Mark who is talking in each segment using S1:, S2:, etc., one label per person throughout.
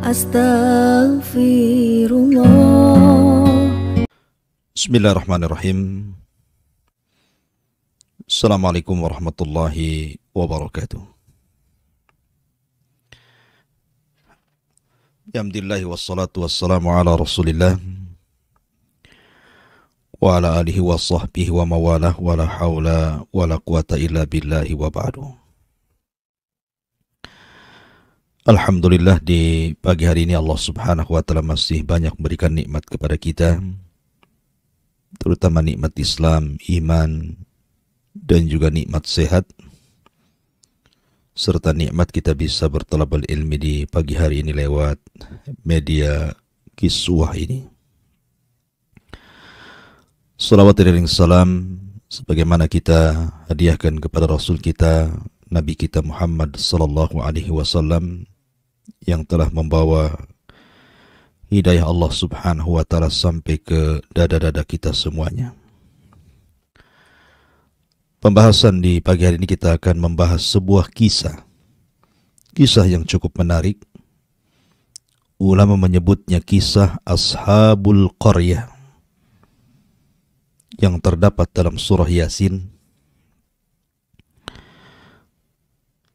S1: Astaghfirullah.
S2: Bismillahirrahmanirrahim. Assalamualaikum warahmatullahi wabarakatuh. Alhamdulillah wassalatu wassalamu ala rasulillah wa ala alihi wa sahbihi wa mawalah wa la hawla wa la quwata illa billahi wa ba'du. Alhamdulillah, di pagi hari ini Allah subhanahu wa ta'ala masih banyak memberikan nikmat kepada kita, terutama nikmat Islam, iman, dan juga nikmat sehat, serta nikmat kita bisa bertalabul ilmi di pagi hari ini lewat media Kiswah ini. Salawat dan salam sebagaimana kita hadiahkan kepada Rasul kita, Nabi kita Muhammad sallallahu alaihi wasallam, yang telah membawa hidayah Allah subhanahu wa ta'ala sampai ke dada-dada kita semuanya. Pembahasan di pagi hari ini kita akan membahas sebuah kisah yang cukup menarik. Ulama menyebutnya kisah Ashabul Qaryah yang terdapat dalam surah Yasin.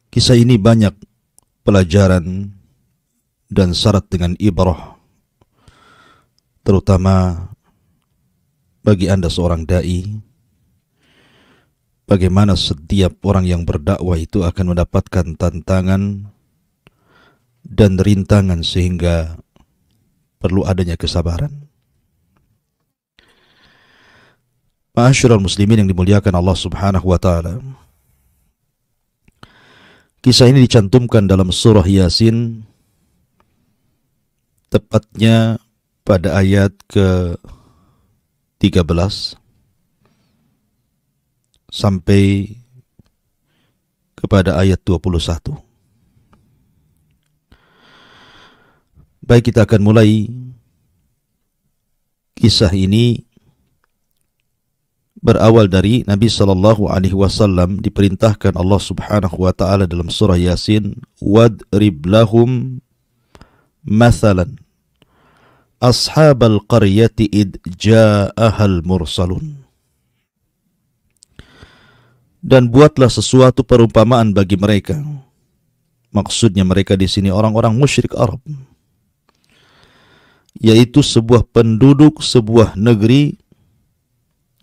S2: Kisah ini banyak pelajaran dan syarat dengan ibrah, terutama bagi Anda seorang da'i, bagaimana setiap orang yang berdakwah itu akan mendapatkan tantangan dan rintangan sehingga perlu adanya kesabaran. Ma'asyiral muslimin yang dimuliakan Allah subhanahu wa ta'ala, kisah ini dicantumkan dalam surah Yasin, tepatnya pada ayat ke-13 sampai kepada ayat 21. Baik, kita akan mulai kisah ini. Berawal dari Nabi sallallahu alaihi wasallam diperintahkan Allah subhanahu wa ta'ala dalam surah Yasin, wadrib lahum mathalan ashabal qaryati id ja'ahal mursalun. Dan buatlah sesuatu perumpamaan bagi mereka. Maksudnya mereka di sini orang-orang musyrik Arab, yaitu sebuah penduduk sebuah negeri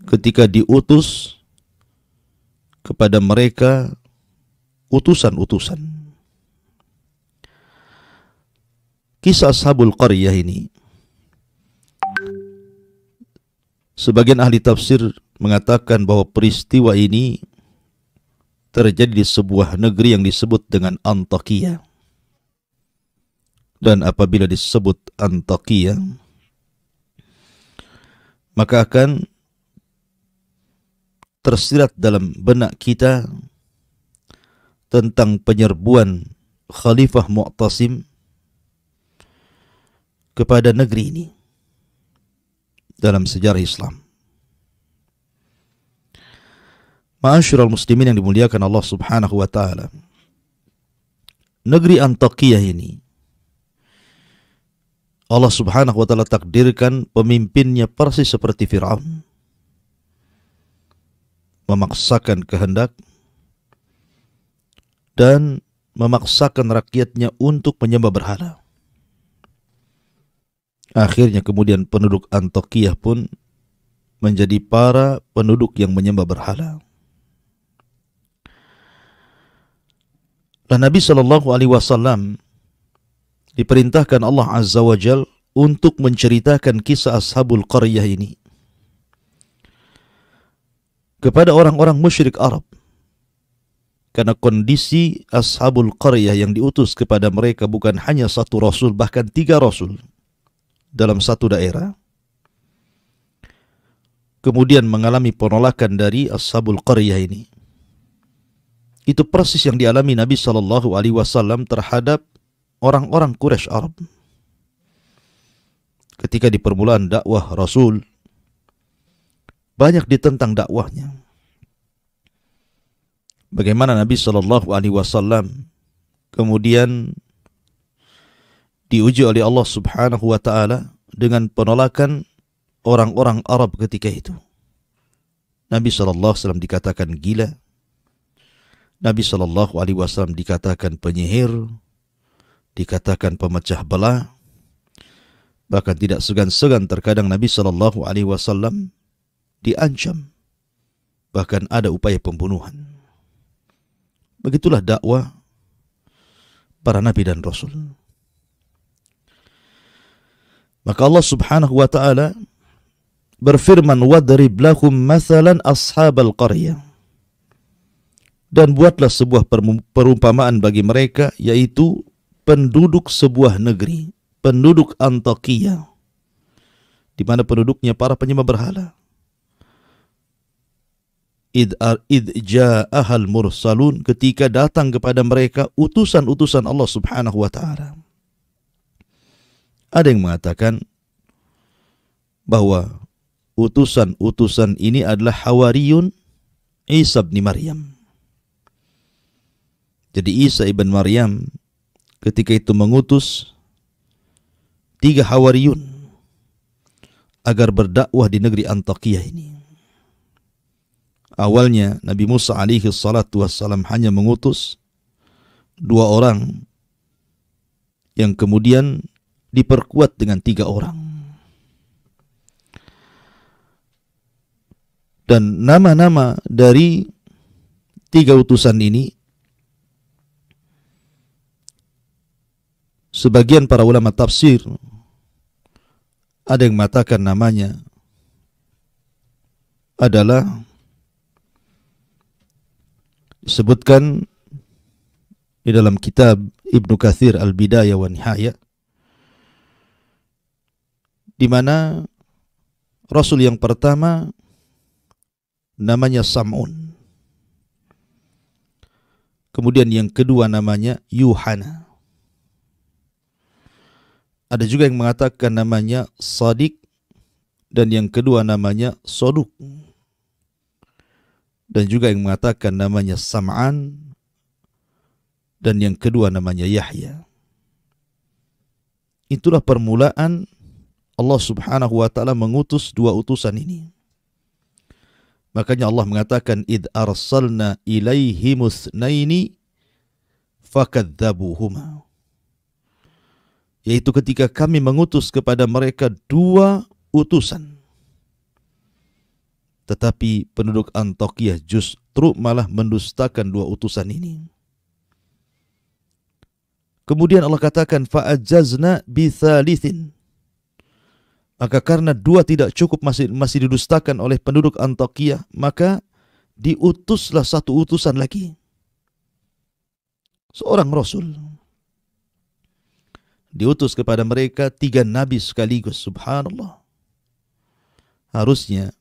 S2: ketika diutus kepada mereka utusan-utusan. Kisah Ashabul Qaryah ini, sebagian ahli tafsir mengatakan bahwa peristiwa ini terjadi di sebuah negeri yang disebut dengan Antakya. Dan apabila disebut Antakya, maka akan tersirat dalam benak kita tentang penyerbuan Khalifah Mu'tasim kepada negeri ini dalam sejarah Islam. Ma'asyiral muslimin yang dimuliakan Allah subhanahu wa ta'ala, negeri Antakya ini Allah subhanahu wa ta'ala takdirkan pemimpinnya persis seperti Fir'aun, memaksakan kehendak dan memaksakan rakyatnya untuk menyembah berhala. Akhirnya kemudian penduduk Antakya pun menjadi para penduduk yang menyembah berhala. Dan Nabi sallallahu alaihi wasallam diperintahkan Allah Azza wa Jal untuk menceritakan kisah Ashabul Qaryah ini kepada orang-orang musyrik Arab, karena kondisi Ashabul Qaryah yang diutus kepada mereka bukan hanya satu rasul, bahkan 3 rasul dalam satu daerah, kemudian mengalami penolakan dari Ashabul Qaryah ini. Itu persis yang dialami Nabi sallallahu alaihi wasallam terhadap orang-orang Quraisy Arab. Ketika di permulaan dakwah Rasul, banyak ditentang dakwahnya. Bagaimana Nabi sallallahu alaihi wasallam kemudian diuji oleh Allah Subhanahu wa taala dengan penolakan orang-orang Arab ketika itu. Nabi SAW dikatakan gila, Nabi SAW dikatakan penyihir, dikatakan pemecah belah, bahkan tidak segan-segan terkadang Nabi SAW diancam, bahkan ada upaya pembunuhan. Begitulah dakwah para nabi dan rasul. Maka Allah Subhanahu wa taala berfirman, wadrib lahum mathalan ashabal qaryah, dan buatlah sebuah perumpamaan bagi mereka, yaitu penduduk sebuah negeri, penduduk Antakya, di mana penduduknya para penyembah berhala. Id ja'ahal mursalun, ketika datang kepada mereka utusan-utusan Allah Subhanahu wa taala. Ada yang mengatakan bahwa utusan-utusan ini adalah Hawariyun Isa bin Maryam. Jadi Isa ibn Maryam ketika itu mengutus 3 Hawariyun agar berdakwah di negeri Antakya ini. Awalnya Nabi Musa alaihi salatu wassalam hanya mengutus 2 orang yang kemudian diperkuat dengan 3 orang. Dan nama-nama dari 3 utusan ini, sebagian para ulama tafsir ada yang mengatakan namanya adalah disebutkan di dalam kitab Ibnu Katsir Al-Bidayah wa Nihayah, di mana Rasul yang pertama namanya Sam'un, kemudian yang kedua namanya Yuhana. Ada juga yang mengatakan namanya Sadiq, dan yang kedua namanya Soduk. Dan juga yang mengatakan namanya Sam'an, dan yang kedua namanya Yahya. Itulah permulaan Allah Subhanahu wa taala mengutus 2 utusan ini. Makanya Allah mengatakan id arsalna ilaihimus naini fakadzabuhuma, yaitu ketika kami mengutus kepada mereka 2 utusan. Tetapi penduduk Antakya justru malah mendustakan 2 utusan ini. Kemudian Allah katakan fa'ajazna bithalithin, maka karena 2 tidak cukup, masih didustakan oleh penduduk Antakya, maka diutuslah 1 utusan lagi, seorang Rasul. Diutus kepada mereka 3 nabi sekaligus. Subhanallah. Harusnya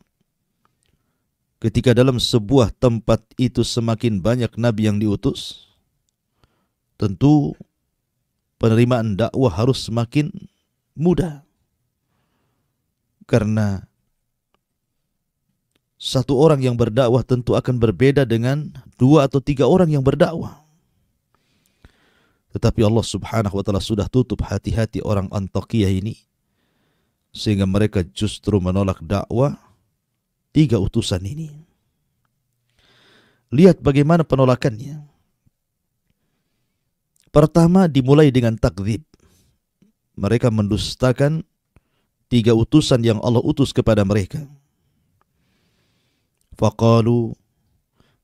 S2: ketika dalam sebuah tempat itu semakin banyak nabi yang diutus, tentu penerimaan dakwah harus semakin mudah. Karena 1 orang yang berdakwah tentu akan berbeda dengan 2 atau 3 orang yang berdakwah. Tetapi Allah Subhanahu wa taala sudah tutup hati-hati orang Antakya ini, sehingga mereka justru menolak dakwah 3 utusan ini. Lihat bagaimana penolakannya. Pertama, dimulai dengan takdzib. Mereka mendustakan 3 utusan yang Allah utus kepada mereka. Faqalu,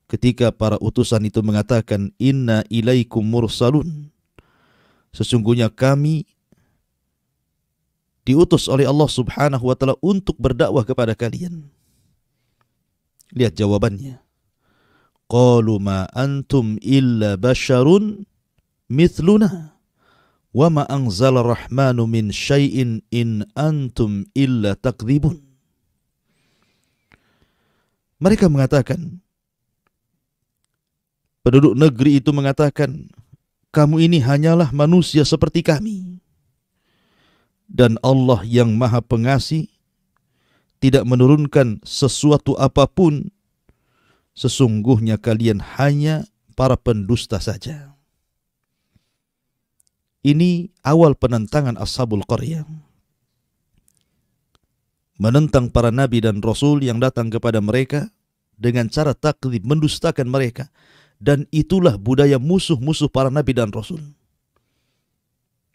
S2: ketika para utusan itu mengatakan inna ilaikum mursalun, sesungguhnya kami diutus oleh Allah Subhanahu wa taala untuk berdakwah kepada kalian. Lihat jawabannya. Qalu ma antum illa basyarun mithluna wa ma anzala rahmanu min syai'in in antum illa takdzibun. Mereka mengatakan, penduduk negeri itu mengatakan, kamu ini hanyalah manusia seperti kami, dan Allah yang Maha Pengasih tidak menurunkan sesuatu apapun. Sesungguhnya kalian hanya para pendusta saja. Ini awal penentangan Ashabul Qaryah. Menentang para nabi dan rasul yang datang kepada mereka dengan cara takdzib, mendustakan mereka. Dan itulah budaya musuh-musuh para nabi dan rasul.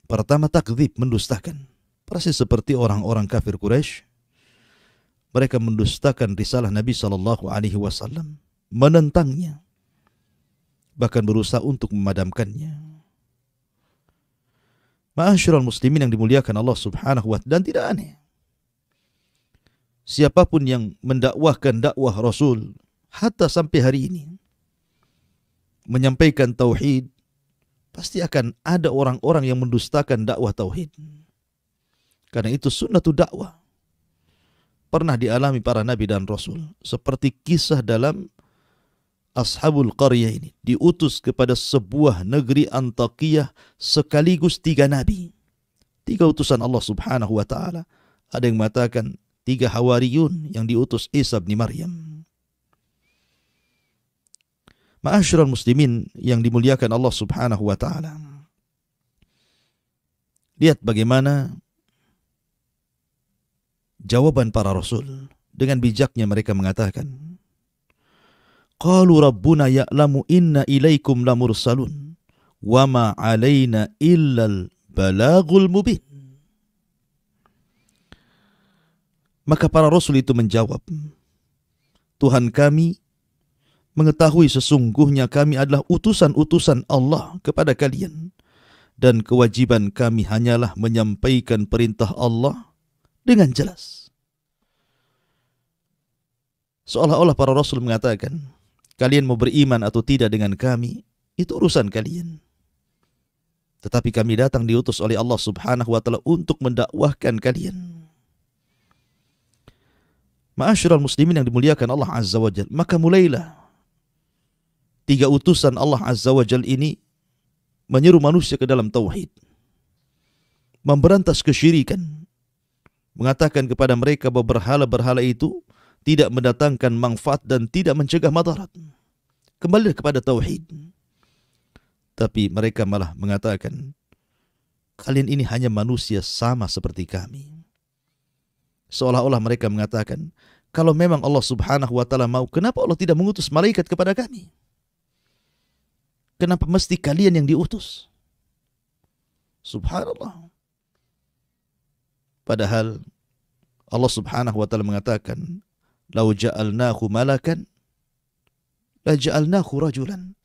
S2: Pertama, takdzib, mendustakan. Persis seperti orang-orang kafir Quraisy. Mereka mendustakan risalah Nabi SAW, menentangnya, bahkan berusaha untuk memadamkannya. Ma'asyiral muslimin yang dimuliakan Allah Subhanahu wa ta'ala, dan tidak aneh, siapapun yang mendakwahkan dakwah Rasul hatta sampai hari ini, menyampaikan tauhid, pasti akan ada orang-orang yang mendustakan dakwah tauhid. Karena itu sunnatul dakwah. Pernah dialami para nabi dan rasul. Seperti kisah dalam Ashabul Qaryah ini. Diutus kepada sebuah negeri Antakiyah sekaligus 3 nabi. 3 utusan Allah Subhanahu wa ta'ala. Ada yang mengatakan 3 hawariyun yang diutus Isa bin Maryam. Ma'asyiral muslimin yang dimuliakan Allah Subhanahu wa ta'ala. Lihat bagaimana jawaban para rasul. Dengan bijaknya mereka mengatakan, qalu rabbuna ya'lamu inna ilaikum lamursalun wa ma 'alaina illal balagul mubin. Maka para rasul itu menjawab, Tuhan kami mengetahui sesungguhnya kami adalah utusan-utusan Allah kepada kalian, dan kewajiban kami hanyalah menyampaikan perintah Allah dengan jelas. Seolah-olah para rasul mengatakan, kalian mau beriman atau tidak dengan kami, itu urusan kalian. Tetapi kami datang diutus oleh Allah Subhanahu wa ta'ala untuk mendakwahkan kalian. Ma'asyiral muslimin yang dimuliakan Allah Azza wa Jalla, maka mulailah 3 utusan Allah Azza wa Jalla ini menyeru manusia ke dalam tauhid, memberantas kesyirikan, mengatakan kepada mereka bahwa berhala-berhala itu tidak mendatangkan manfaat dan tidak mencegah madarat. Kembali kepada tauhid. Tapi mereka malah mengatakan, kalian ini hanya manusia sama seperti kami. Seolah-olah mereka mengatakan, kalau memang Allah Subhanahu wa ta'ala mau, kenapa Allah tidak mengutus malaikat kepada kami? Kenapa mesti kalian yang diutus? Subhanallah. Padahal Allah Subhanahu wa ta'ala mengatakan, lau ja'alnahu malakan la ja'alnahu rajulan.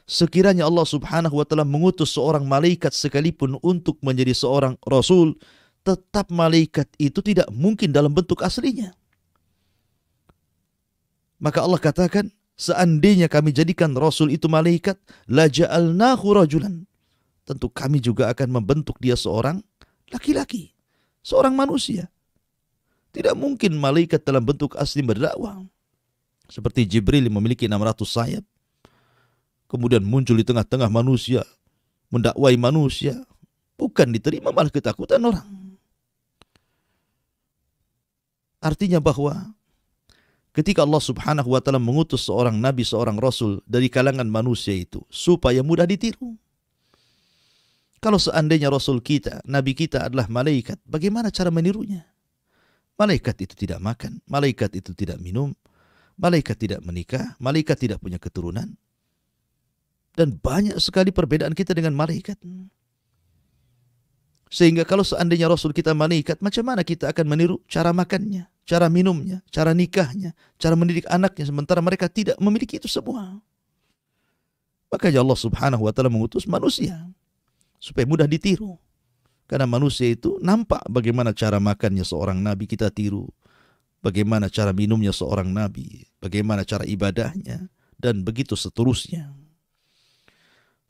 S2: Sekiranya Allah Subhanahu wa ta'ala mengutus seorang malaikat sekalipun untuk menjadi seorang rasul, tetap malaikat itu tidak mungkin dalam bentuk aslinya. Maka Allah katakan, seandainya kami jadikan rasul itu malaikat, la ja'alnahu rajulan, tentu kami juga akan membentuk dia seorang laki-laki, seorang manusia. Tidak mungkin malaikat dalam bentuk asli berdakwah. Seperti Jibril yang memiliki 600 sayap, kemudian muncul di tengah-tengah manusia, mendakwai manusia, bukan diterima, malah ketakutan orang. Artinya bahwa ketika Allah Subhanahu wa ta'ala mengutus seorang nabi, seorang rasul dari kalangan manusia itu supaya mudah ditiru. Kalau seandainya rasul kita, nabi kita adalah malaikat, bagaimana cara menirunya? Malaikat itu tidak makan, malaikat itu tidak minum, malaikat tidak menikah, malaikat tidak punya keturunan. Dan banyak sekali perbedaan kita dengan malaikat. Sehingga kalau seandainya rasul kita malaikat, macam mana kita akan meniru cara makannya, cara minumnya, cara nikahnya, cara mendidik anaknya, sementara mereka tidak memiliki itu semua. Makanya Allah Subhanahu wa ta'ala mengutus manusia supaya mudah ditiru. Karena manusia itu nampak bagaimana cara makannya seorang nabi, kita tiru. Bagaimana cara minumnya seorang nabi, bagaimana cara ibadahnya, dan begitu seterusnya.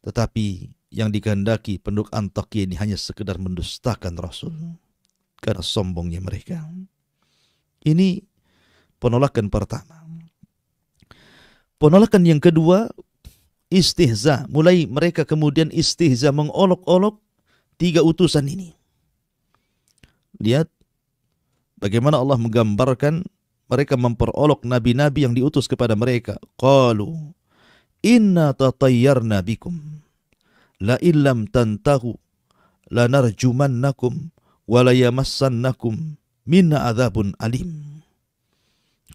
S2: Tetapi yang dikehendaki penduduk Antakya ini hanya sekedar mendustakan Rasul karena sombongnya mereka. Ini penolakan pertama. Penolakan yang kedua, istihza. Mulai mereka kemudian istihza, mengolok-olok 3 utusan ini. Lihat bagaimana Allah menggambarkan mereka memperolok nabi-nabi yang diutus kepada mereka. Qalu inna tatayyarna bikum la illam tantahu lanarjumannakum wa la yamassannakum minna adzabun alim.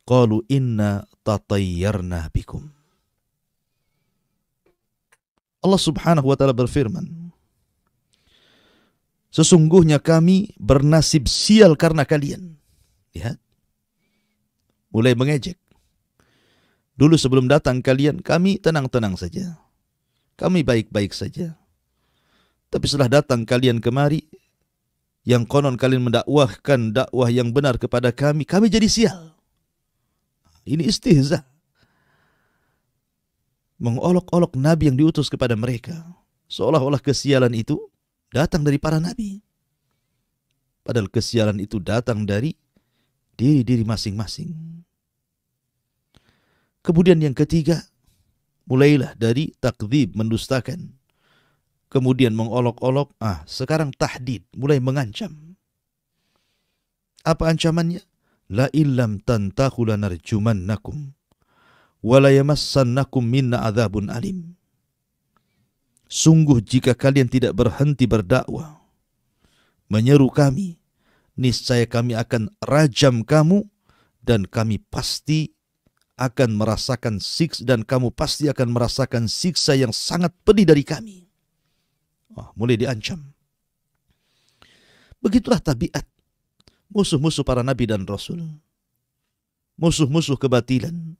S2: Qalu inna tatayyarna bikum. Allah Subhanahu wa taala berfirman, sesungguhnya kami bernasib sial karena kalian. Lihat, mulai mengejek. Dulu sebelum datang kalian, kami tenang-tenang saja. Kami baik-baik saja. Tapi setelah datang kalian kemari, yang konon kalian mendakwahkan dakwah yang benar kepada kami jadi sial. Ini istihza. Mengolok-olok nabi yang diutus kepada mereka, seolah-olah kesialan itu datang dari para nabi. Padahal kesialan itu datang dari diri-diri masing-masing. Kemudian yang ketiga, mulailah dari takdzib, mendustakan. Kemudian mengolok-olok, sekarang tahdid, mulai mengancam. Apa ancamannya? La illam tantahu lanarjumannakum wa la yamassannakum minna adzabun alim. Sungguh jika kalian tidak berhenti berdakwah, menyeru kami, niscaya kami akan rajam kamu dan kami pasti akan merasakan siksa yang sangat pedih dari kami. Mulai diancam. Begitulah tabiat musuh-musuh para nabi dan rasul. Musuh-musuh kebatilan.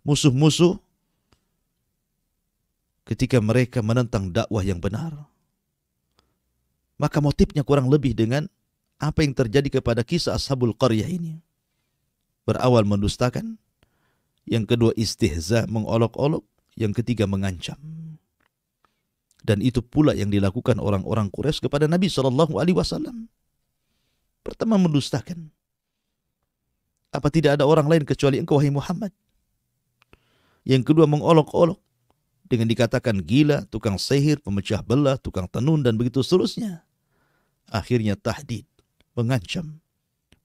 S2: Musuh-musuh ketika mereka menentang dakwah yang benar. Maka motifnya kurang lebih dengan apa yang terjadi kepada kisah Ashabul Qaryah ini. Berawal mendustakan, yang kedua istihza, mengolok-olok, yang ketiga mengancam. Dan itu pula yang dilakukan orang-orang Quraisy kepada Nabi SAW. Pertama mendustakan. Apa tidak ada orang lain kecuali engkau, wahai Muhammad? Yang kedua mengolok-olok dengan dikatakan gila, tukang sihir, pemecah belah, tukang tenun, dan begitu seterusnya. Akhirnya tahdid, mengancam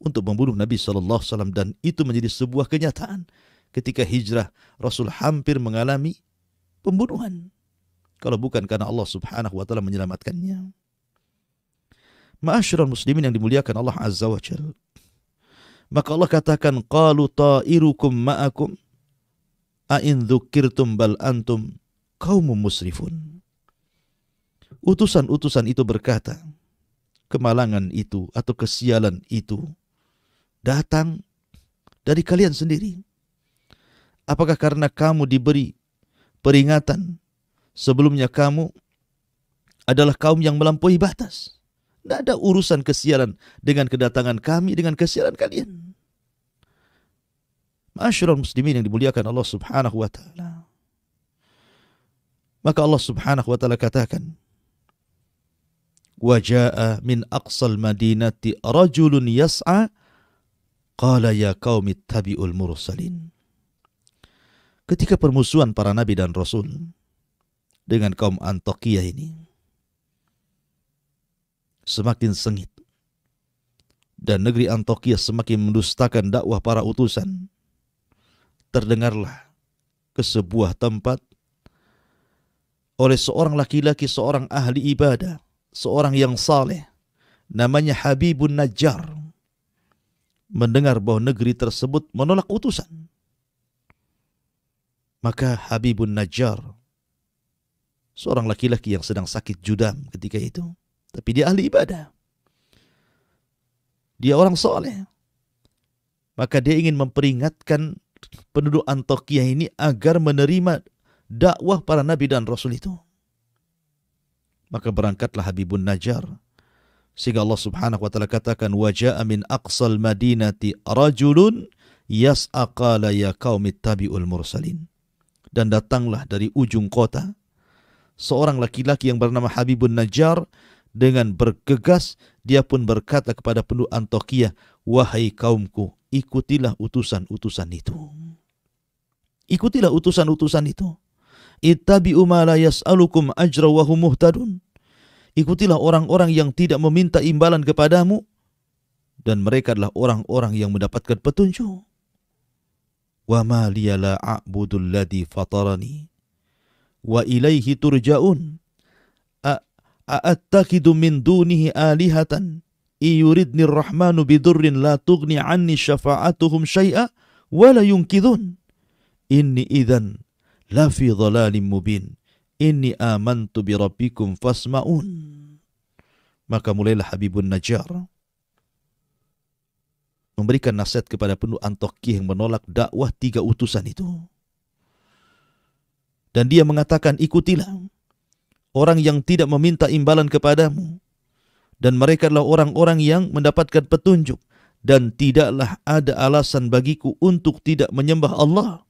S2: untuk membunuh Nabi SAW, dan itu menjadi sebuah kenyataan. Ketika hijrah, Rasul hampir mengalami pembunuhan. Kalau bukan karena Allah Subhanahu wa taala menyelamatkannya. Ma'asyiral muslimin yang dimuliakan Allah Azza wa Jalla. Maka Allah katakan, qalu ta'irukum ma'akum a in dzukirtum bal antum qaumun musrifun. Utusan-utusan itu berkata, kemalangan itu atau kesialan itu datang dari kalian sendiri. Apakah karena kamu diberi peringatan sebelumnya kamu adalah kaum yang melampaui batas? Tidak ada urusan kesialan dengan kedatangan kami, dengan kesialan kalian. Ma'asyiral muslimin yang dimuliakan Allah Subhanahu wa taala. Maka Allah Subhanahu wa taala katakan, wa jaa'a min aqsal madinati rajulun yas'a qala ya qaumi ittabi'ul mursalin. Ketika permusuhan para nabi dan rasul dengan kaum Antiokhia ini semakin sengit dan negeri Antiokhia semakin mendustakan dakwah para utusan, terdengarlah ke sebuah tempat oleh seorang laki-laki, seorang ahli ibadah, seorang yang saleh, namanya Habibun Najjar, mendengar bahwa negeri tersebut menolak utusan. Maka Habibun Najjar, seorang laki-laki yang sedang sakit judam ketika itu, tapi dia ahli ibadah, dia orang soleh, maka dia ingin memperingatkan penduduk Antiokhia ini agar menerima dakwah para nabi dan rasul itu. Maka berangkatlah Habibun Najjar, sehingga Allah Subhanahu wa taala katakan, wa jaa'a min aqsal madinati rajulun yas'a qala ya qaumi ittabi'ul mursalin. Dan datanglah dari ujung kota seorang laki-laki yang bernama Habibun Najjar, dengan bergegas dia pun berkata kepada penduduk Antiokhia, wahai kaumku, ikutilah utusan-utusan itu. Ikutilah utusan-utusan itu. Ittabi'u ma la yas'alukum ajra wa hum muhtadun. Ikutilah orang-orang yang tidak meminta imbalan kepadamu, dan mereka adalah orang-orang yang mendapatkan petunjuk. Wa ma liya la a'budul ladzi fatarani wa ilaihi turja'un. a'attakidu min dunihi alihatan iyuridni rahmanu bidurrin la tughni anni syafa'atuhum syai'a wa la yunkidun inni idzan la fi dhalalim mubin inni amantu bi rabbikum fasma'un. Maka mulailah Habibun Najjar memberikan nasihat kepada penduduk Antiokhia yang menolak dakwah 3 utusan itu. Dan dia mengatakan, ikutilah orang yang tidak meminta imbalan kepadamu, dan mereka adalah orang-orang yang mendapatkan petunjuk, dan tidaklah ada alasan bagiku untuk tidak menyembah Allah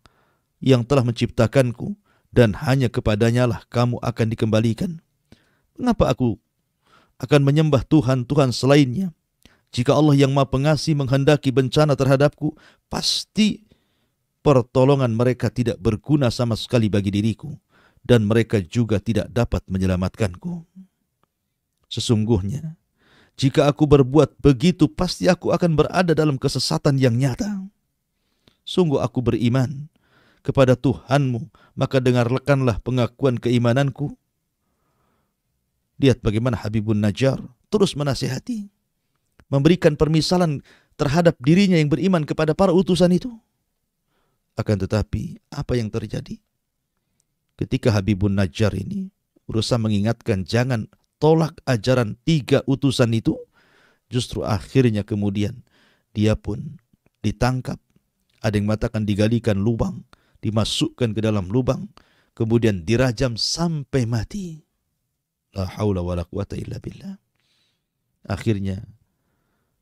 S2: yang telah menciptakanku, dan hanya kepadanya lah kamu akan dikembalikan. Mengapa aku akan menyembah Tuhan-Tuhan selainnya? Jika Allah yang Maha Pengasih menghendaki bencana terhadapku, pasti pertolongan mereka tidak berguna sama sekali bagi diriku, dan mereka juga tidak dapat menyelamatkanku. Sesungguhnya, jika aku berbuat begitu, pasti aku akan berada dalam kesesatan yang nyata. Sungguh aku beriman kepada Tuhanmu, maka dengarkanlah pengakuan keimananku. Lihat bagaimana Habibun Najjar terus menasihati, memberikan permisalan terhadap dirinya yang beriman kepada para utusan itu. Akan tetapi, apa yang terjadi? Ketika Habibun Najjar ini berusaha mengingatkan jangan tolak ajaran 3 utusan itu, justru akhirnya kemudian dia pun ditangkap. Ada yang mengatakan digalikan lubang, dimasukkan ke dalam lubang, kemudian dirajam sampai mati. La haula wa la quwata illa billah. Akhirnya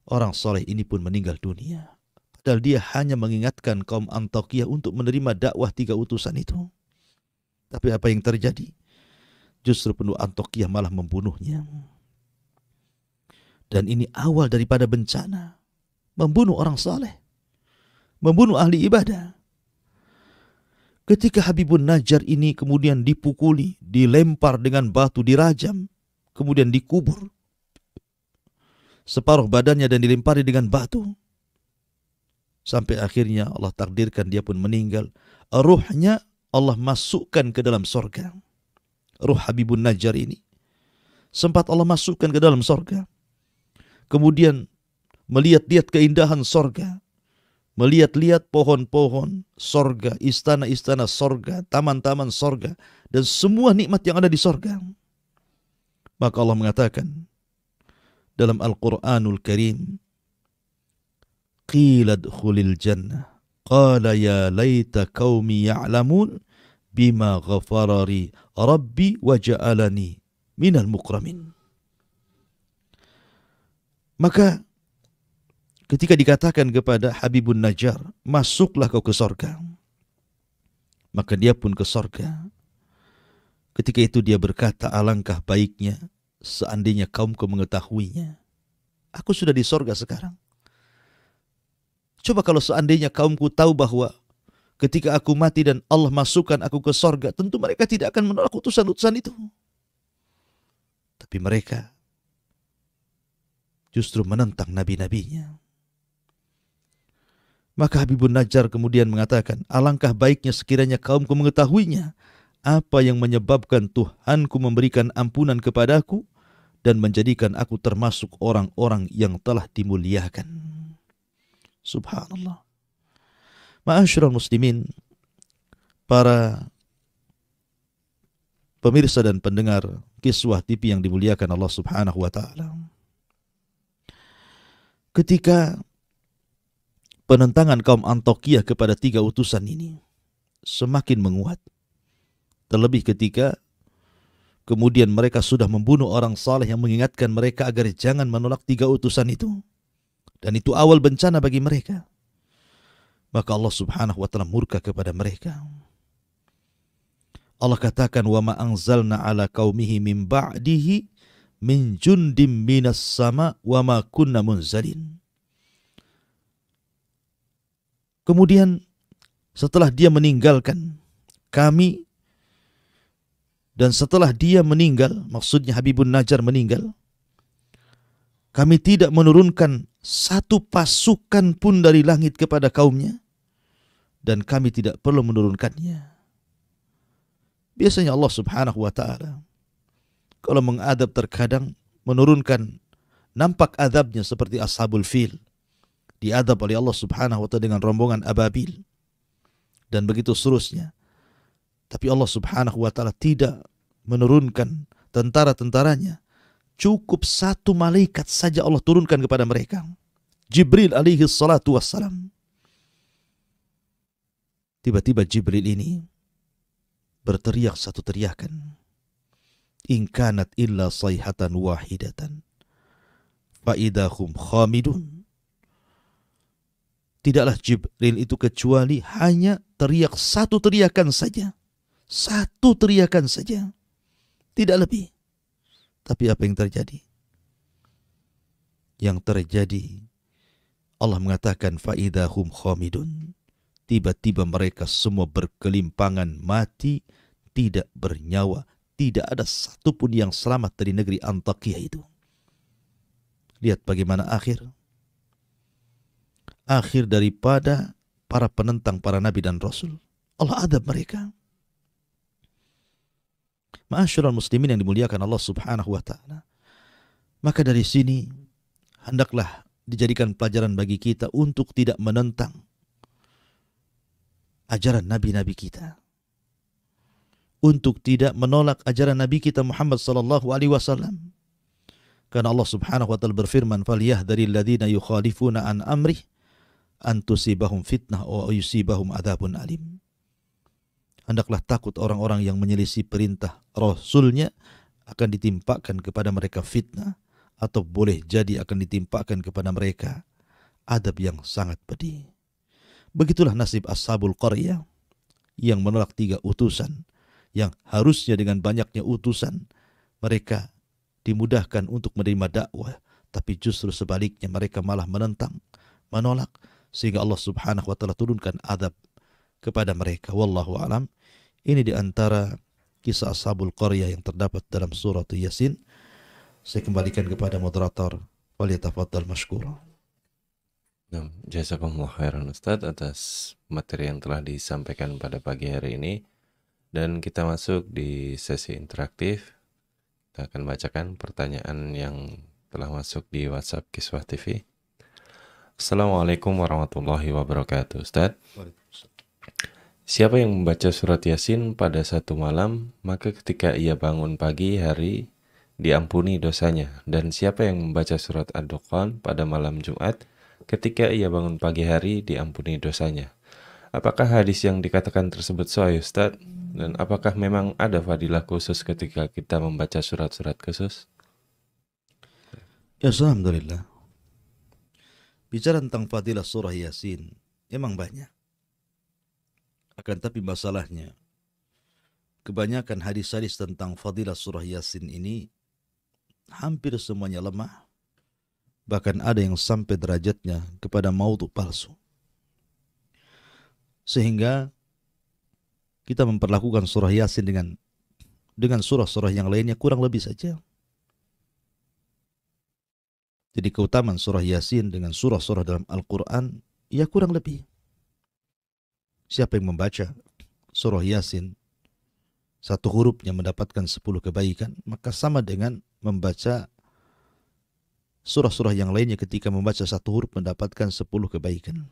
S2: orang soleh ini pun meninggal dunia. Padahal dia hanya mengingatkan kaum Antiokhia untuk menerima dakwah 3 utusan itu. Tapi apa yang terjadi? Justru penduduk Antiokhia malah membunuhnya. Dan ini awal daripada bencana. Membunuh orang saleh, membunuh ahli ibadah. Ketika Habibun Najjar ini kemudian dipukuli, dilempar dengan batu, dirajam, kemudian dikubur separuh badannya dan dilempari dengan batu, sampai akhirnya Allah takdirkan dia pun meninggal. Ruhnya Allah masukkan ke dalam sorga. Ruh Habibun Najjar ini sempat Allah masukkan ke dalam sorga. Kemudian melihat-lihat keindahan sorga, melihat-lihat pohon-pohon sorga, istana-istana sorga, taman-taman sorga, dan semua nikmat yang ada di sorga. Maka Allah mengatakan dalam Al-Quranul Karim, qila dkhulil jannah qala ya laita qaumi ya'lamun bima ghafarari rabbi wa ja'alani minal mukramin. Maka ketika dikatakan kepada Habibun Najjar, masuklah kau ke sorga, maka dia pun ke sorga. Ketika itu dia berkata, alangkah baiknya seandainya kaumku mengetahuinya. Aku sudah di sorga sekarang. Coba kalau seandainya kaumku tahu bahwa ketika aku mati dan Allah masukkan aku ke sorga, tentu mereka tidak akan menolak utusan-utusan itu. Tapi mereka justru menentang nabi-nabinya. Maka Habibun Najjar kemudian mengatakan, alangkah baiknya sekiranya kaumku mengetahuinya, apa yang menyebabkan Tuhanku memberikan ampunan kepadaku dan menjadikan aku termasuk orang-orang yang telah dimuliakan. Subhanallah. Ma'asyiral muslimin, para pemirsa dan pendengar Kiswah TV yang dimuliakan Allah Subhanahu wa taala. Ketika penentangan kaum Antiokhia kepada 3 utusan ini semakin menguat, terlebih ketika kemudian mereka sudah membunuh orang saleh yang mengingatkan mereka agar jangan menolak 3 utusan itu, dan itu awal bencana bagi mereka, maka Allah Subhanahu wa taala murka kepada mereka. Allah katakan, wa ma anzalna ala qaumihi min ba'dihi min jundim minas sama wa ma kunna munzalin. Kemudian setelah dia meninggalkan kami, dan setelah dia meninggal, maksudnya Habibun Najjar meninggal, kami tidak menurunkan satu pasukan pun dari langit kepada kaumnya, dan kami tidak perlu menurunkannya. Biasanya Allah Subhanahu wa taala Kalau mengadab terkadang menurunkan, nampak adabnya seperti ashabul fil, diadab oleh Allah Subhanahu wa ta'ala dengan rombongan ababil, dan begitu seterusnya. Tapi Allah Subhanahu wa ta'ala tidak menurunkan tentara-tentaranya. Cukup satu malaikat saja Allah turunkan kepada mereka, Jibril alaihi salatu wassalam. Tiba-tiba Jibril ini berteriak satu teriakan, in kanat illa sayhatan wahidatan fa idahum khamidun. Tidaklah Jibril itu kecuali hanya teriak satu teriakan saja. Satu teriakan saja, tidak lebih. Tapi apa yang terjadi? Yang terjadi, Allah mengatakan faidahum khamidun. Tiba-tiba mereka semua berkelimpangan mati, tidak bernyawa. Tidak ada satupun yang selamat dari negeri Antakya itu. Lihat bagaimana akhir daripada para penentang para nabi dan rasul. Allah adab mereka. Ma'asyiral muslimin yang dimuliakan Allah Subhanahu wa ta'ala. Maka dari sini hendaklah dijadikan pelajaran bagi kita untuk tidak menentang ajaran nabi-nabi kita, untuk tidak menolak ajaran nabi kita Muhammad sallallahu alaihi wasallam. Karena Allah Subhanahu wa ta'ala berfirman, "Falyahdharil ladzina yukhalifuna an amrih an tusibahum fitnah wa yusibahum adzabun alim." Hendaklah takut orang-orang yang menyelisih perintah Rasulnya akan ditimpakan kepada mereka fitnah, atau boleh jadi akan ditimpakan kepada mereka adab yang sangat pedih. Begitulah nasib ashabul qaryah yang menolak 3 utusan, yang harusnya dengan banyaknya utusan mereka dimudahkan untuk menerima dakwah, tapi justru sebaliknya mereka malah menentang, menolak, sehingga Allah Subhanahu wa ta'ala turunkan adab kepada mereka. Wallahu alam. Ini di antara kisah ashabul qaryah yang terdapat dalam surat Yasin. Saya kembalikan kepada moderator. Waliyatafaddal mashkura.
S1: Jazakumullah khairan Ustaz atas materi yang telah disampaikan pada pagi hari ini. Dan kita masuk di sesi interaktif. Kita akan bacakan pertanyaan yang telah masuk di WhatsApp Kiswah TV. Assalamualaikum warahmatullahi wabarakatuh. Ustaz, siapa yang membaca surat Yasin pada satu malam, maka ketika ia bangun pagi hari diampuni dosanya. Dan siapa yang membaca surat Ad-Dukhan pada malam Jumat, ketika ia bangun pagi hari diampuni dosanya. Apakah hadis yang dikatakan tersebut sahih, Ustaz? Dan apakah memang ada fadilah khusus ketika kita membaca surat-surat khusus?
S2: Ya, alhamdulillah. Bicara tentang fadilah surah Yasin, emang banyak. Akan tapi masalahnya, kebanyakan hadis-hadis tentang fadilah surah Yasin ini hampir semuanya lemah. Bahkan ada yang sampai derajatnya kepada maudhu palsu. Sehingga kita memperlakukan surah Yasin dengan surah-surah yang lainnya kurang lebih saja. Jadi keutamaan surah Yasin dengan surah-surah dalam Al-Quran, ya kurang lebih. Siapa yang membaca surah Yasin, satu hurufnya mendapatkan 10 kebaikan, maka sama dengan membaca surah-surah yang lainnya ketika membaca satu huruf mendapatkan 10 kebaikan.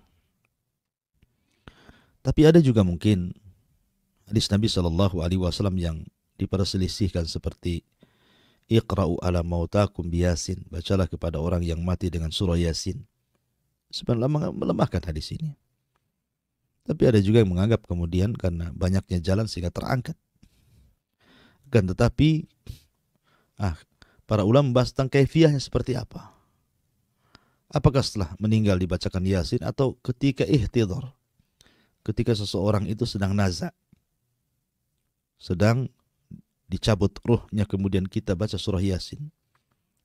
S2: Tapi ada juga mungkin hadis Nabi SAW yang diperselisihkan seperti Iqra'u ala mautakum biyasin, bacalah kepada orang yang mati dengan surah Yasin. Sebenarnya melemahkan hadis ini. Tapi ada juga yang menganggap kemudian karena banyaknya jalan sehingga terangkat. Kan tetapi para ulama membahas tentang kaifiyahnya seperti apa. Apakah setelah meninggal dibacakan Yasin atau ketika ihtidhar, ketika seseorang itu sedang naza, sedang dicabut ruhnya, kemudian kita baca surah Yasin.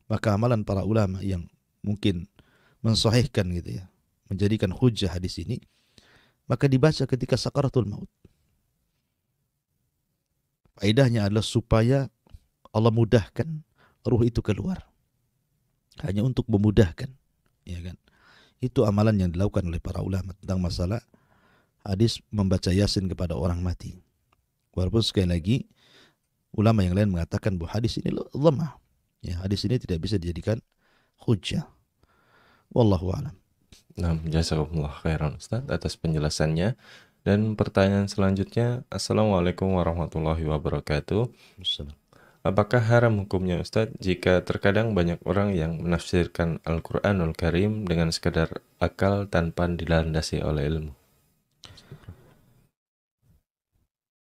S2: Maka amalan para ulama yang mungkin mensahihkan gitu ya, menjadikan hujjah hadis ini, maka dibaca ketika sakaratul maut. Faedahnya adalah supaya Allah mudahkan ruh itu keluar. Hanya untuk memudahkan, ya kan? Itu amalan yang dilakukan oleh para ulama tentang masalah hadis membaca Yasin kepada orang mati. Walaupun sekali lagi Ulama yang lain mengatakan bahwa hadis ini lemah. Ya, hadis ini tidak bisa dijadikan hujjah. Wallahu a'lam.
S1: Nah, jazakumullah khairan Ustaz atas penjelasannya. Dan pertanyaan selanjutnya, Assalamualaikum warahmatullahi wabarakatuh. Apakah haram hukumnya Ustadz jika terkadang banyak orang yang menafsirkan Al-Quranul Karim dengan sekadar akal tanpa dilandasi oleh ilmu?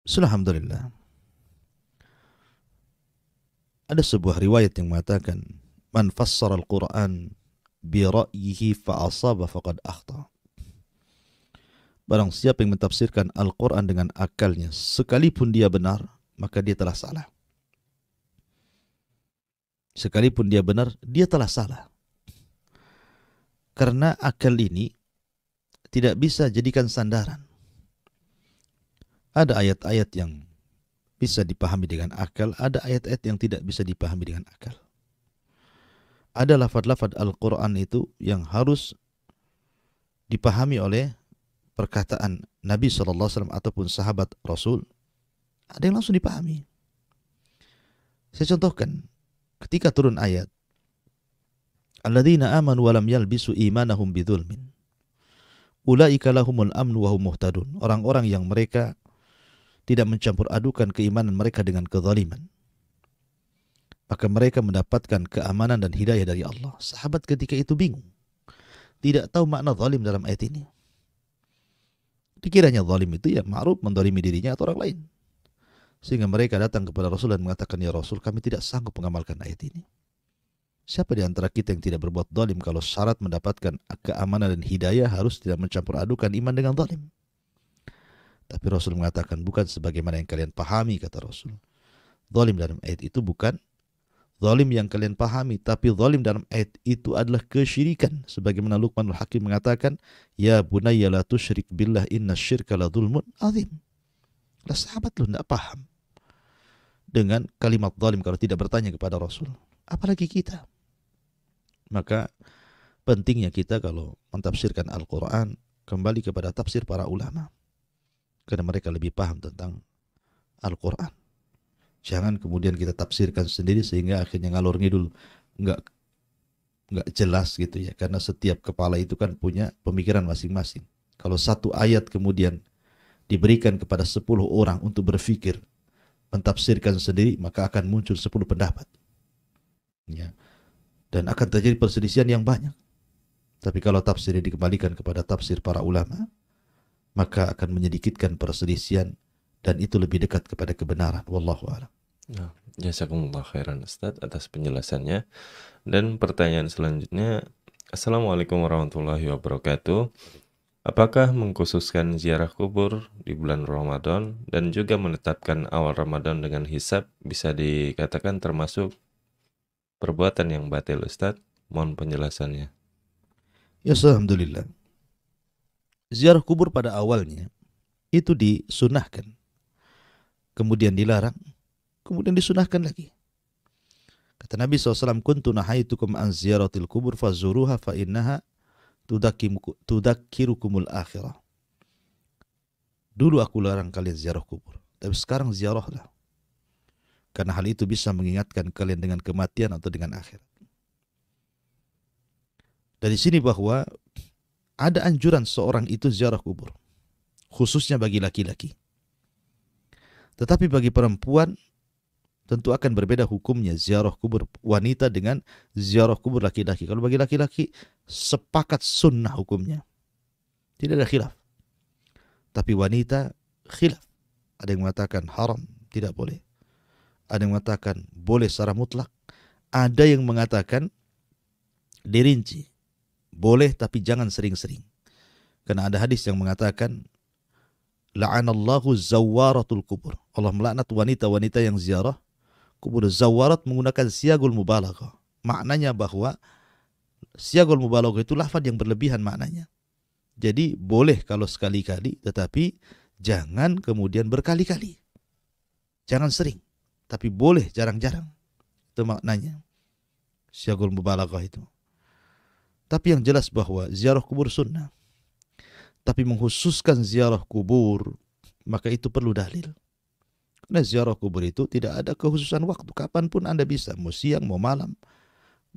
S2: Alhamdulillah. Ada sebuah riwayat yang mengatakan, "Man fassara al-Quran bi ra'yihi fa asaba faqad akhta." Barang siapa yang mentafsirkan Al-Quran dengan akalnya, sekalipun dia benar, maka dia telah salah. Sekalipun dia benar, dia telah salah. Karena akal ini tidak bisa jadikan sandaran. Ada ayat-ayat yang bisa dipahami dengan akal, ada ayat-ayat yang tidak bisa dipahami dengan akal. Ada lafaz-lafaz Al-Quran itu yang harus dipahami oleh perkataan Nabi SAW ataupun sahabat Rasul. Ada yang langsung dipahami. Saya contohkan, ketika turun ayat, "Alladzina amanu wa lam yalbisu imanahum bidzulmin, ulaika lahumul amnu wa hum muhtadun." Orang-orang yang mereka tidak mencampur adukan keimanan mereka dengan kezaliman, maka mereka mendapatkan keamanan dan hidayah dari Allah. Sahabat ketika itu bingung, tidak tahu makna zalim dalam ayat ini. Dikiranya zalim itu ya ma'ruf mendolimi dirinya atau orang lain. Sehingga mereka datang kepada Rasul dan mengatakan, "Ya Rasul, kami tidak sanggup mengamalkan ayat ini. Siapa di antara kita yang tidak berbuat zalim kalau syarat mendapatkan keamanan dan hidayah harus tidak mencampur adukan iman dengan zalim?" Tapi Rasul mengatakan, "Bukan sebagaimana yang kalian pahami," kata Rasul. Zalim dalam ayat itu bukan zalim yang kalian pahami, tapi zalim dalam ayat itu adalah kesyirikan. Sebagaimana Luqmanul Hakim mengatakan, "Ya bunayya la tusyrik billah inna syirka la dzulmun azim." Lah sahabat lu tidak paham dengan kalimat zalim kalau tidak bertanya kepada Rasul. Apalagi kita. Maka pentingnya kita kalau mentafsirkan Al-Quran kembali kepada tafsir para ulama. Karena mereka lebih paham tentang Al-Quran. Jangan kemudian kita tafsirkan sendiri sehingga akhirnya ngalor ngidul, nggak jelas gitu ya. Karena setiap kepala itu kan punya pemikiran masing-masing. Kalau satu ayat kemudian diberikan kepada 10 orang untuk berfikir, mentafsirkan sendiri, maka akan muncul 10 pendapat. Ya. Dan akan terjadi perselisihan yang banyak. Tapi kalau tafsir dikembalikan kepada tafsir para ulama, maka akan menyedikitkan perselisihan dan itu lebih dekat kepada kebenaran. Wallahu a'lam.
S1: Nah, jazakumullah khairan Ustaz atas penjelasannya. Dan pertanyaan selanjutnya, Assalamualaikum warahmatullahi wabarakatuh. Apakah mengkhususkan ziarah kubur di bulan Ramadan dan juga menetapkan awal Ramadan dengan hisab bisa dikatakan termasuk perbuatan yang batil Ustaz? Mohon penjelasannya.
S2: Ya, alhamdulillah. Ziarah kubur pada awalnya itu disunahkan, kemudian dilarang, kemudian disunahkan lagi. Kata Nabi SAW, "Kuntu nahaitukum an ziyaratil kubur fazuruha fa innaha tudakkirukumul akhirah." Dulu aku larang kalian ziarah kubur, tapi sekarang ziarahlah. Karena hal itu bisa mengingatkan kalian dengan kematian atau dengan akhirat. Dari sini bahwa ada anjuran seorang itu ziarah kubur, khususnya bagi laki-laki. Tetapi bagi perempuan tentu akan berbeda hukumnya ziarah kubur wanita dengan ziarah kubur laki-laki. Kalau bagi laki-laki sepakat sunnah hukumnya, tidak ada khilaf. Tapi wanita khilaf. Ada yang mengatakan haram, tidak boleh. Ada yang mengatakan boleh secara mutlak. Ada yang mengatakan dirinci, boleh tapi jangan sering-sering. Karena ada hadis yang mengatakan la'anallahu zawaratul kubur. Allah melaknat wanita-wanita yang ziarah kubur. Zawarat menggunakan siagul mubalaghah. Maknanya bahwa siagul mubalaghah itu lafaz yang berlebihan maknanya. Jadi boleh kalau sekali-kali, tetapi jangan kemudian berkali-kali. Jangan sering, tapi boleh jarang-jarang. Itu maknanya siagul mubalaghah itu. Tapi yang jelas bahwa ziarah kubur sunnah. Tapi mengkhususkan ziarah kubur, maka itu perlu dalil. Karena ziarah kubur itu tidak ada kekhususan waktu, kapanpun Anda bisa, mau siang, mau malam,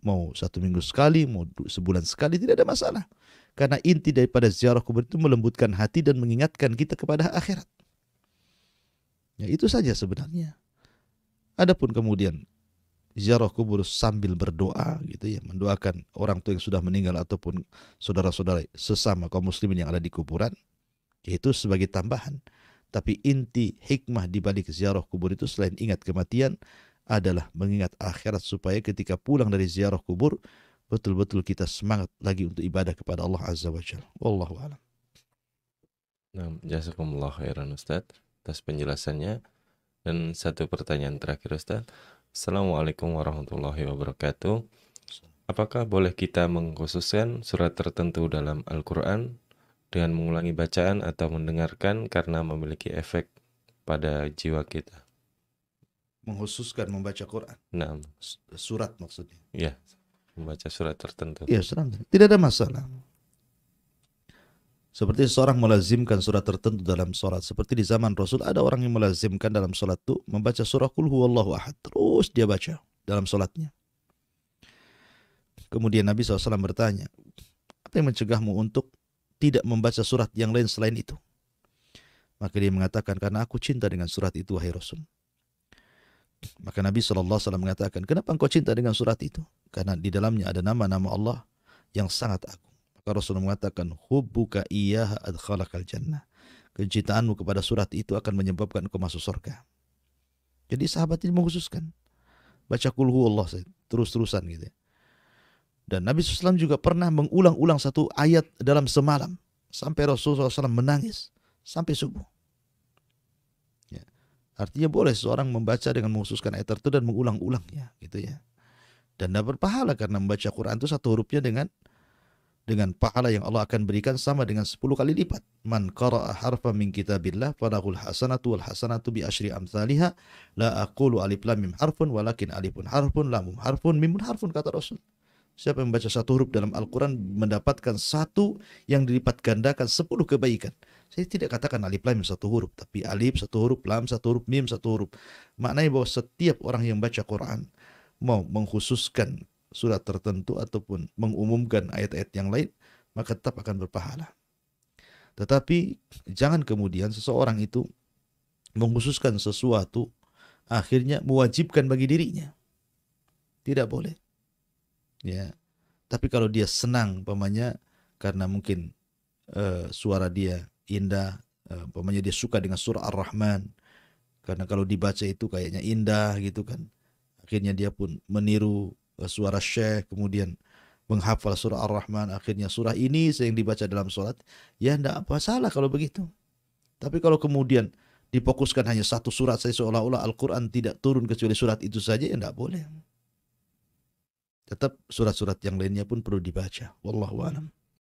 S2: mau 1 minggu sekali, mau sebulan sekali, tidak ada masalah. Karena inti daripada ziarah kubur itu melembutkan hati dan mengingatkan kita kepada akhirat. Ya, itu saja sebenarnya. Adapun kemudian ziarah kubur sambil berdoa gitu ya, mendoakan orang tua yang sudah meninggal ataupun saudara-saudara sesama kaum muslimin yang ada di kuburan, itu sebagai tambahan. Tapi inti hikmah di balik ziarah kubur itu selain ingat kematian adalah mengingat akhirat, supaya ketika pulang dari ziarah kubur betul-betul kita semangat lagi untuk ibadah kepada Allah Azza wa Jalla. Wallahu a'lam.
S1: Nah, jazakumullah khairan Ustaz atas penjelasannya. Dan satu pertanyaan terakhir Ustaz. Assalamualaikum warahmatullahi wabarakatuh. Apakah boleh kita mengkhususkan surat tertentu dalam Al-Quran dengan mengulangi bacaan atau mendengarkan karena memiliki efek pada jiwa kita?
S2: Mengkhususkan membaca Quran,
S1: Nah,
S2: surat maksudnya.
S1: ya, membaca surat tertentu.
S2: Ya, tidak ada masalah. Seperti seorang melazimkan surat tertentu dalam sholat. Seperti di zaman Rasul ada orang yang melazimkan dalam sholat itu membaca surah Qul huwallahu ahad. Terus dia baca dalam sholatnya. Kemudian Nabi SAW bertanya, apa yang mencegahmu untuk tidak membaca surat yang lain selain itu? Maka dia mengatakan, karena aku cinta dengan surat itu, wahai Rasul. Maka Nabi SAW mengatakan, kenapa engkau cinta dengan surat itu? Karena di dalamnya ada nama-nama Allah yang sangat agung. Maka Rasul mengatakan, hubbuka iyyaha adkhalakal jannah. Kecintaanmu kepada surat itu akan menyebabkan engkau masuk surga. Jadi sahabat ini mengkhususkan baca Qul huwallahu terus-terusan gitu. Dan Nabi SAW juga pernah mengulang-ulang satu ayat dalam semalam sampai Rasulullah SAW menangis sampai subuh. Ya. Artinya boleh seorang membaca dengan mengkhususkan ayat tertentu dan mengulang-ulangnya, gitu ya. Dan dapat pahala karena membaca Quran itu satu hurufnya dengan pahala yang Allah akan berikan sama dengan 10 kali lipat. Man qara'a harfan min kitabillah falahul hasanatu wal hasanatu bi asyri amsalihha la aqulu alif lam mim harfun walakin alifun harfun lam harfun mimun harfun, kata Rasul. Siapa yang membaca satu huruf dalam Al-Quran mendapatkan satu yang dilipat gandakan 10 kebaikan. Saya tidak katakan alif lam satu huruf, tapi alif satu huruf, lam satu huruf, mim satu huruf. Maknanya bahwa setiap orang yang baca Quran mau mengkhususkan surat tertentu ataupun mengumumkan ayat-ayat yang lain, maka tetap akan berpahala. Tetapi jangan kemudian seseorang itu mengkhususkan sesuatu akhirnya mewajibkan bagi dirinya. Tidak boleh. Ya, tapi kalau dia senang, umpamanya karena mungkin suara dia indah, umpamanya dia suka dengan surah Ar-Rahman, karena kalau dibaca itu kayaknya indah gitu kan, akhirnya dia pun meniru suara syekh, kemudian menghafal surah Ar-Rahman, akhirnya surah ini yang dibaca dalam sholat, ya tidak apa salah kalau begitu. Tapi kalau kemudian difokuskan hanya satu surat saja seolah-olah Al-Quran tidak turun kecuali surat itu saja, ya tidak boleh. Tetap surat-surat yang lainnya pun perlu dibaca. Wallahu a'lam.